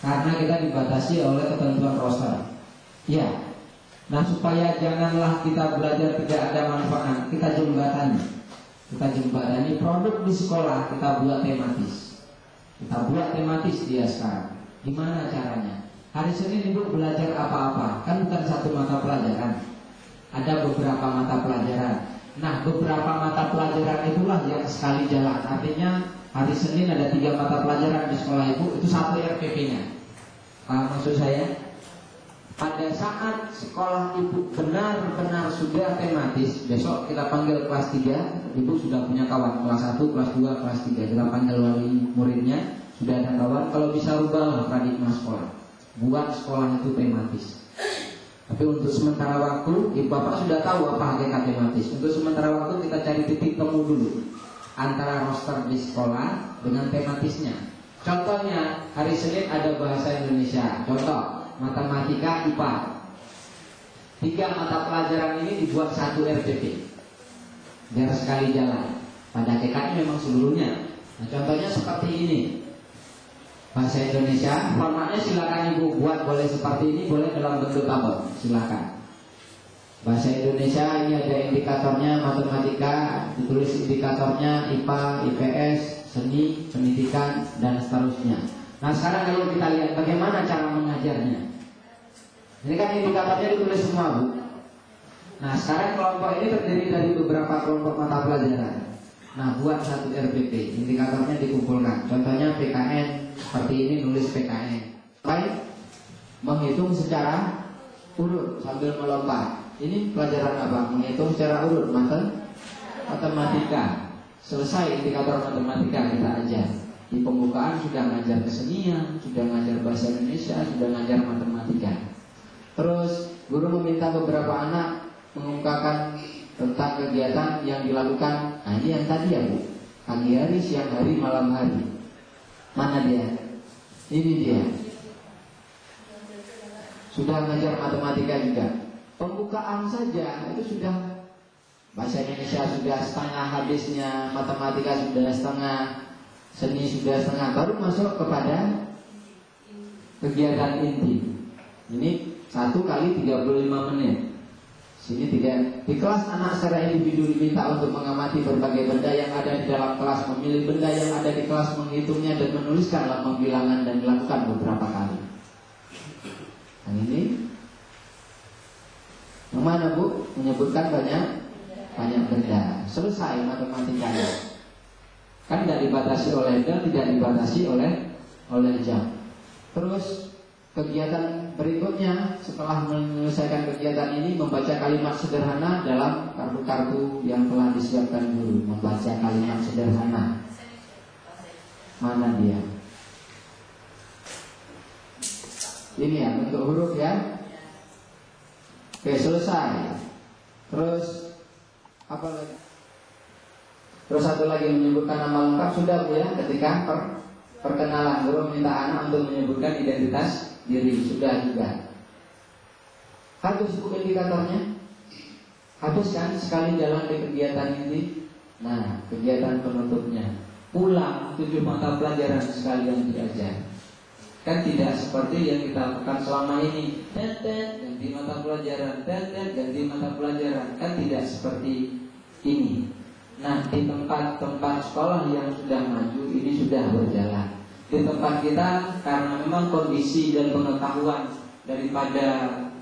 karena kita dibatasi oleh ketentuan roster. Ya. Nah, supaya janganlah kita belajar tidak ada manfaat, kita jembatani. Kita jembatani produk di sekolah, kita buat tematis. Kita buat tematis dia sekarang. Gimana caranya? Hari Senin Ibu belajar apa-apa, kan bukan satu mata pelajaran. Ada beberapa mata pelajaran. Nah, beberapa mata pelajaran itulah yang sekali jalan. Artinya hari Senin ada 3 mata pelajaran di sekolah Ibu, itu 1 RPP-nya. Maksud saya, pada saat sekolah Ibu benar-benar sudah tematis, besok kita panggil kelas 3, Ibu sudah punya kawan, kelas 1, kelas 2, kelas 3. Kita panggil wali muridnya, sudah ada kawan, kalau bisa rubah paradigma sekolah. Buat sekolah itu tematis. Tapi untuk sementara waktu, Ibu Bapak sudah tahu apa hakikat tematis. Untuk sementara waktu kita cari titik temu dulu antara roster di sekolah dengan tematisnya. Contohnya, hari Senin ada bahasa Indonesia. Contoh, matematika, IPA. 3 mata pelajaran ini dibuat 1 RPP biar sekali jalan. Pada hakikatnya memang seluruhnya. Nah, contohnya seperti ini. Bahasa Indonesia, formatnya silakan Ibu buat, boleh seperti ini, boleh dalam bentuk tabel, silakan. Bahasa Indonesia ini ada indikatornya, matematika, ditulis indikatornya IPA, IPS, seni, pendidikan, dan seterusnya. Nah, sekarang kalau kita lihat bagaimana cara mengajarnya. Ini kan indikatornya ditulis semua, Bu. Nah, sekarang kelompok ini terdiri dari beberapa kelompok mata pelajaran. Nah, buat 1 RPP, indikatornya dikumpulkan. Contohnya PKN, seperti ini nulis PKN. Baik, menghitung secara urut sambil melompat. Ini pelajaran apa? Menghitung secara urut, matematika. Selesai indikator matematika kita ajar. Di pembukaan sudah ngajar kesenian, sudah ngajar bahasa Indonesia, sudah ngajar matematika. Terus guru meminta beberapa anak mengungkapkan tentang kegiatan yang dilakukan. Nah, ini yang tadi ya, Bu. Pagi hari, siang hari, malam hari. Mana dia? Ini dia. Sudah ngajar matematika juga. Pembukaan saja itu sudah bahasa Indonesia sudah setengah habisnya, matematika sudah setengah, seni sudah setengah, baru masuk kepada kegiatan inti. Ini 1 kali 35 menit. Sini 3. Di kelas anak secara individu diminta untuk mengamati berbagai benda yang ada di dalam kelas, memilih benda yang ada di kelas, menghitungnya dan menuliskan lambang bilangan dan dilakukan beberapa kali. Nah, ini yang mana, Bu? Menyebutkan banyak benda. Selesai matematikanya. Kan tidak dibatasi oleh jam, tidak dibatasi oleh jam. Terus kegiatan berikutnya setelah menyelesaikan kegiatan ini, membaca kalimat sederhana dalam kartu-kartu yang telah disiapkan guru. Membaca kalimat sederhana. Mana dia? Ini ya, bentuk huruf ya. Oke, selesai. Terus apa lagi? Terus satu lagi menyebutkan nama lengkap sudah, Bu ya. Ketika perkenalan, guru meminta anak untuk menyebutkan identitas diri, sudah juga. Harus Bu indikatornya. Habis kan sekali jalan di kegiatan ini. Nah, kegiatan penutupnya pulang 7 mata pelajaran sekalian diajar. Kan tidak seperti yang kita lakukan selama ini. Ganti mata pelajaran, ganti mata pelajaran. Kan tidak seperti ini. Nah, di tempat-tempat sekolah yang sudah maju ini sudah berjalan. Di tempat kita, karena memang kondisi dan pengetahuan daripada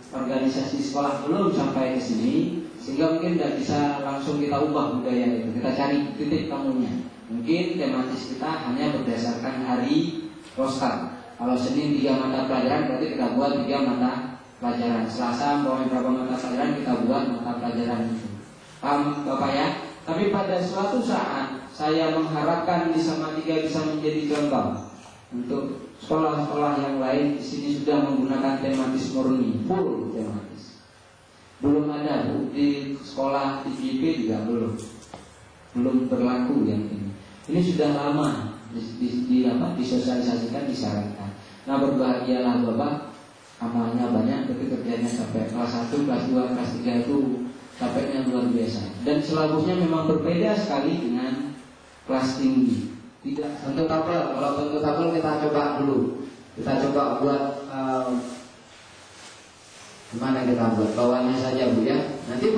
organisasi sekolah belum sampai ke sini, sehingga mungkin tidak bisa langsung kita ubah budaya itu. Kita cari titik temunya. Mungkin tematis kita hanya berdasarkan hari roster. Kalau Senin 3 mata pelajaran, berarti kita buat 3 mata pelajaran. Selasa mau berapa mata pelajaran, kita buat mata pelajaran itu. Paham Bapak ya? Tapi pada suatu saat saya mengharapkan di Salatiga bisa menjadi contoh untuk sekolah-sekolah yang lain. Di sini sudah menggunakan tematis murni, full tematis. Belum ada, Bu, di sekolah di IPB juga belum berlaku yang ini. Ini sudah lama disosialisasikan, disarankan. Nah, berbahagialah Bapak, amalnya banyak tapi kerjanya sampai kelas 1, kelas 2, kelas 3 itu capeknya luar biasa. Dan silabusnya memang berbeda sekali dengan kelas tinggi. Tidak bentuk tabel. Kalau bentuk tabel kita coba dulu. Kita coba buat gimana kita buat bawahnya saja Bu ya. Nanti